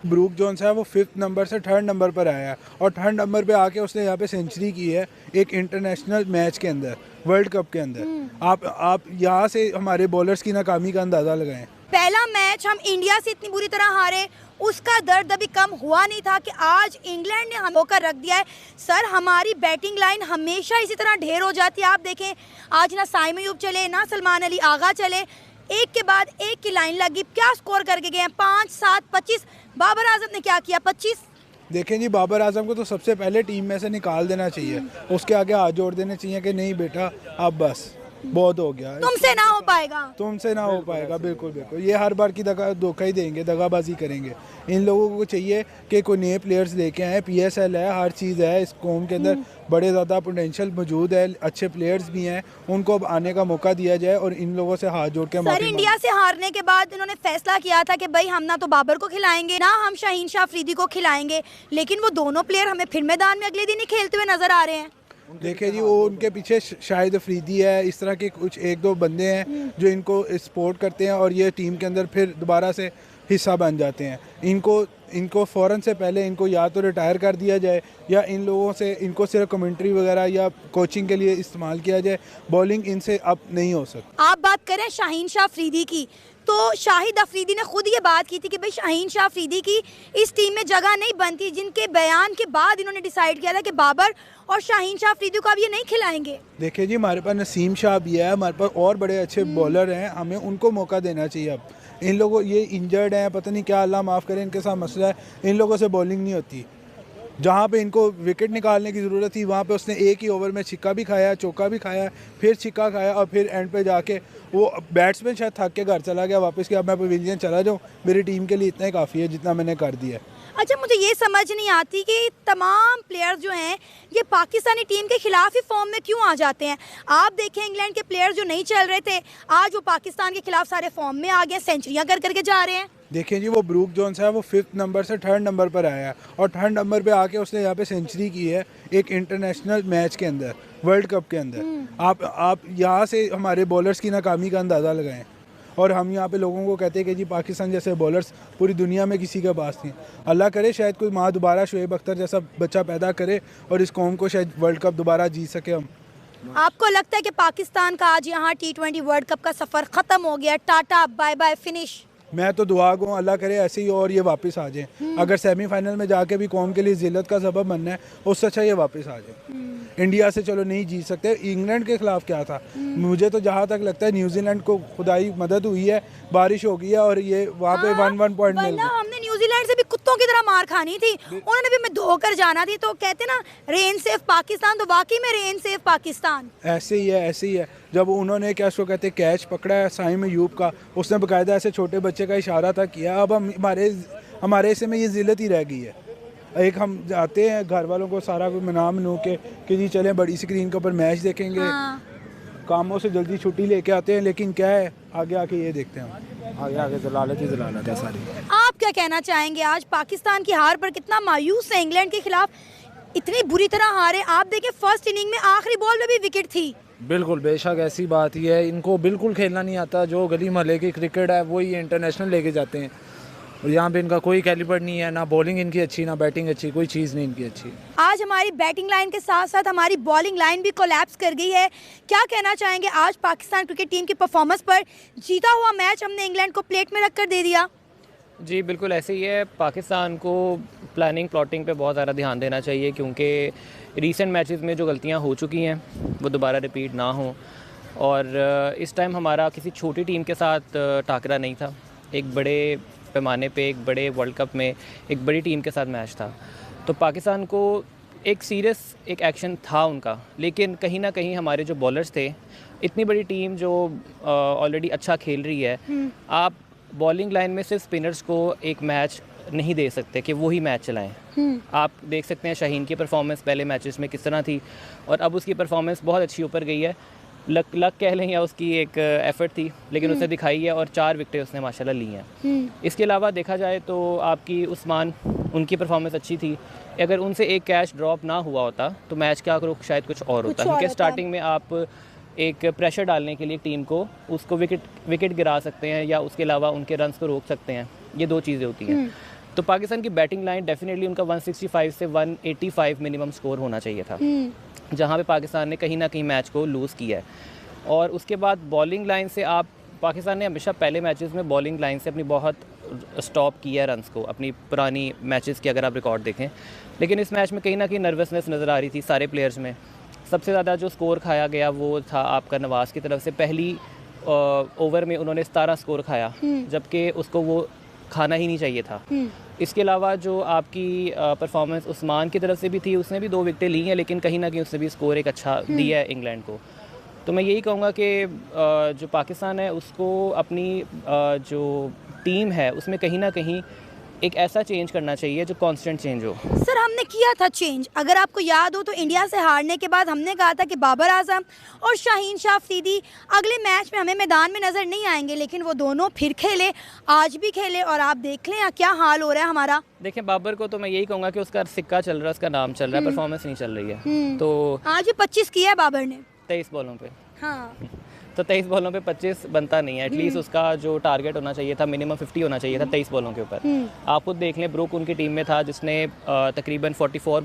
Brooke Jones है वो 5th number से 3rd नंबर पर आया है और 3rd नंबर पे आके उसने यहाँ पे सेंचुरी की है एक इंटरनेशनल मैच के अंदर, वर्ल्ड कप के अंदर। आप यहाँ से हमारे बॉलर्स की नाकामी का अंदाज़ा लगाएं। पहला मैच हम इंडिया से इतनी बुरी तरह हारे, उसका दर्द अभी कम हुआ नहीं था कि आज इंग्लैंड ने हम होकर रख दिया है। सर, हमारी बैटिंग लाइन हमेशा इसी तरह ढेर हो जाती है। आप देखें, आज ना साइम अयूब चले, ना सलमान अली आगा चले, एक के बाद एक की लाइन लगी। क्या स्कोर करके गए हैं? 5, 7, 25। बाबर आजम ने क्या किया? 25। देखें जी, बाबर आजम को तो सबसे पहले टीम में से निकाल देना चाहिए, उसके आगे हाथ जोड़ देने चाहिए कि नहीं बेटा, अब बस बहुत हो गया, तुमसे ना हो पाएगा, तुमसे ना हो पाएगा। बिल्कुल बिल्कुल, ये हर बार की धोखा ही देंगे, दगाबाजी करेंगे। इन लोगों को चाहिए कि कोई नए प्लेयर्स लेके आए। PSL है, हर चीज़ है इस कौम के अंदर, बड़े ज़्यादा पोटेंशियल मौजूद है, अच्छे प्लेयर्स भी हैं, उनको अब आने का मौका दिया जाए और इन लोगों से हाथ जोड़ के सर, इंडिया से हारने के बाद इन्होंने फैसला किया था कि भाई हम ना तो बाबर को खिलाएंगे, ना हम शाहीन शाह अफरीदी को खिलाएंगे, लेकिन वो दोनों प्लेयर हमें फिर मैदान में अगले दिन ही खेलते हुए नजर आ रहे हैं। देखिए जी, वो उनके पीछे शाहिद अफरीदी है, इस तरह के कुछ 1-2 बंदे हैं जो इनको सपोर्ट करते हैं और ये टीम के अंदर फिर दोबारा से हिस्सा बन जाते हैं। इनको फ़ौरन से पहले इनको या तो रिटायर कर दिया जाए या इन लोगों से इनको सिर्फ कमेंट्री वगैरह या कोचिंग के लिए इस्तेमाल किया जाए। बॉलिंग इनसे अब नहीं हो सकती। आप बात करें शाहीन शाह अफरीदी की, तो शाहिद अफरीदी ने खुद ये बात की थी कि भाई शाहीन शाह अफरीदी की इस टीम में जगह नहीं बनती, जिनके बयान के बाद इन्होंने डिसाइड किया था कि बाबर और शाहीन शाह अफरीदी को अब ये नहीं खिलाएंगे। देखिए जी, हमारे पास नसीम शाह भी है, हमारे पास और बड़े अच्छे बॉलर हैं, हमें उनको मौका देना चाहिए। अब इन लोगों, ये इंजर्ड हैं, पता नहीं क्या, अल्लाह माफ़ करें, इनके साथ मसला है, इन लोगों से बॉलिंग नहीं होती। जहाँ पे इनको विकेट निकालने की ज़रूरत थी वहाँ पे उसने एक ही ओवर में छिक्का भी खाया, चौका भी खाया, फिर छिक्का खाया और फिर एंड पे जाके वो बैट्समैन शायद थक के घर चला गया वापस कि अब मैं पवेलियन चला जाऊँ, मेरी टीम के लिए इतना ही काफ़ी है जितना मैंने कर दिया है। अच्छा, मुझे ये समझ नहीं आती कि तमाम प्लेयर्स जो हैं ये पाकिस्तानी टीम के खिलाफ ही फॉर्म में क्यों आ जाते हैं। आप देखें, इंग्लैंड के प्लेयर्स जो नहीं चल रहे थे, आज वो पाकिस्तान के खिलाफ सारे फॉर्म में आ गए, सेंचुरियां कर करके जा रहे हैं। देखिए जी, वो ब्रूक जोन्स है वो 5th नंबर से 3rd नंबर पर आया है और 3rd नंबर पे आके उसने यहाँ पे सेंचुरी की है एक इंटरनेशनल मैच के अंदर, वर्ल्ड कप के अंदर। आप यहाँ से हमारे बॉलर्स की नाकामी का अंदाज़ा लगाएं और हम यहाँ पे लोगों को कहते हैं कि जी पाकिस्तान जैसे बॉलर्स पूरी दुनिया में किसी के पास नहीं। अल्लाह करे शायद कोई माँ दोबारा शुएब अख्तर जैसा बच्चा पैदा करे और इस कौम को शायद वर्ल्ड कप दोबारा जीत सके हम। आपको लगता है कि पाकिस्तान का आज यहाँ T20 वर्ल्ड कप का सफ़र ख़त्म हो गया, टाटा बाय बाय, फिनिश? मैं तो दुआ गो अल्लाह करे ऐसे ही और ये वापस आ जाए। अगर सेमीफाइनल में जाके भी कौम के लिए जिल्लत का सबब बनना है, उससे अच्छा ये वापस आ जाए। इंडिया से चलो नहीं जीत सकते, इंग्लैंड के खिलाफ क्या था? मुझे तो जहाँ तक लगता है न्यूजीलैंड को खुदाई मदद हुई है, बारिश हो गई है और ये वहाँ पे 1-1 पॉइंट मिल गया। हमने न्यूजीलैंड से भी कुत्तों की तरह मार खानी थी, उन्होंने भी हमें धोकर जाना थी। तो कहते ना रेन सेफ पाकिस्तान, तो वाकई में रेन सेफ पाकिस्तान ऐसे ही है, ऐसे ही है। जब उन्होंने क्या उसको कहते कैच पकड़ा है साइम अयूब का, उसने बाकायदा ऐसे छोटे बच्चे का इशारा था किया। अब हमारे ऐसे में ये जिल्लत ही रह गई है। एक हम जाते हैं घर वालों को सारा कुछ मना के कि जी चलें बड़ी स्क्रीन के ऊपर मैच देखेंगे, कामों से जल्दी छुट्टी लेके आते हैं, लेकिन क्या है आगे आके ये देखते हैं, आगे जलालत ही जलालत है सारी। आप क्या कहना चाहेंगे? आज पाकिस्तान की हार पर कितना मायूस है, इंग्लैंड के खिलाफ इतनी बुरी तरह हारे। आप देखें, फर्स्ट इनिंग में आखिरी बॉल में भी विकेट थी। बिल्कुल, बेशक ऐसी बात ही है, इनको बिल्कुल खेलना नहीं आता। जो गली मोहल्ले की क्रिकेट है वही इंटरनेशनल लेके जाते हैं और यहाँ पे इनका कोई कैलिबर नहीं है, ना बॉलिंग इनकी अच्छी, ना बैटिंग अच्छी, कोई चीज़ नहीं इनकी अच्छी। आज हमारी बैटिंग लाइन के साथ साथ हमारी बॉलिंग लाइन भी कोलैप्स कर गई है। क्या कहना चाहेंगे आज पाकिस्तान क्रिकेट टीम की परफॉर्मेंस पर? जीता हुआ मैच हमने इंग्लैंड को प्लेट में रखकर दे दिया। जी बिल्कुल ऐसे ही है। पाकिस्तान को प्लाटिंग पे बहुत ज़्यादा ध्यान देना चाहिए, क्योंकि रीसेंट मैचेस में जो गलतियां हो चुकी हैं वो दोबारा रिपीट ना हो। और इस टाइम हमारा किसी छोटी टीम के साथ टाकरा नहीं था, एक बड़े पैमाने पे, एक बड़े वर्ल्ड कप में एक बड़ी टीम के साथ मैच था। तो पाकिस्तान को एक सीरियस एक एक्शन था उनका, लेकिन कहीं ना कहीं हमारे जो बॉलर्स थे, इतनी बड़ी टीम जो ऑलरेडी अच्छा खेल रही है, आप बॉलिंग लाइन में सिर्फ स्पिनर्स को एक मैच नहीं दे सकते कि वही मैच चलाएं। आप देख सकते हैं शाहीन की परफॉर्मेंस पहले मैचेस में किस तरह थी और अब उसकी परफॉर्मेंस बहुत अच्छी ऊपर गई है। लक कह लें या उसकी एक एफर्ट थी, लेकिन उसने दिखाई है और 4 विकेटें उसने माशाल्लाह ली हैं। इसके अलावा देखा जाए तो आपकी उस्मान, उनकी परफॉर्मेंस अच्छी थी। अगर उनसे एक कैच ड्रॉप ना हुआ होता तो मैच का शायद कुछ और होता, क्योंकि स्टार्टिंग में आप एक प्रेशर डालने के लिए टीम को उसको विकेट गिरा सकते हैं या उसके अलावा उनके रन्स को रोक सकते हैं। ये 2 चीज़ें होती हैं। तो पाकिस्तान की बैटिंग लाइन डेफिनेटली उनका 165 से 185 मिनिमम स्कोर होना चाहिए था, जहाँ पे पाकिस्तान ने कहीं ना कहीं मैच को लूज़ किया है। और उसके बाद बॉलिंग लाइन से आप पाकिस्तान ने हमेशा पहले मैचेस में बॉलिंग लाइन से अपनी बहुत स्टॉप किया रन्स को, अपनी पुरानी मैचेस की अगर आप रिकॉर्ड देखें। लेकिन इस मैच में कहीं ना कहीं नर्वसनेस नज़र आ रही थी सारे प्लेयर्स में। सबसे ज़्यादा जो स्कोर खाया गया वो था आपका नवाज़ की तरफ से। पहली ओवर में उन्होंने 17 स्कोर खाया, जबकि उसको वो खाना ही नहीं चाहिए था। इसके अलावा जो आपकी परफॉर्मेंस उस्मान की तरफ से भी थी, उसने भी 2 विकेटें ली हैं, लेकिन कहीं ना कहीं उसने भी स्कोर एक अच्छा दिया है इंग्लैंड को। तो मैं यही कहूँगा कि जो पाकिस्तान है उसको अपनी जो टीम है उसमें कहीं ना कहीं एक ऐसा चेंज करना चाहिए जो कांस्टेंट चेंज हो। सर हमने किया था चेंज, अगर आपको याद हो तो इंडिया से हारने के बाद हमने कहा था कि बाबर आजम और शाहीन शाह अफरीदी अगले मैच में हमें मैदान में नज़र नहीं आएंगे, लेकिन वो दोनों फिर खेले, आज भी खेले, और आप देख लें क्या हाल हो रहा है हमारा। देखिए बाबर को तो मैं यही कहूँगा कि उसका सिक्का चल रहा है, उसका नाम चल रहा है, परफॉर्मेंस नहीं चल रही है। तो आज भी 25 किया है बाबर ने 23 बॉलों पे। हाँ, तो 23 बॉलों पे 25 बनता नहीं है। एटलीस्ट उसका जो टारगेट होना चाहिए था मिनिमम 50 होना चाहिए था 23 बॉलों के ऊपर। आप खुद देख लें, ब्रुक उनकी टीम में था जिसने तकरीबन 44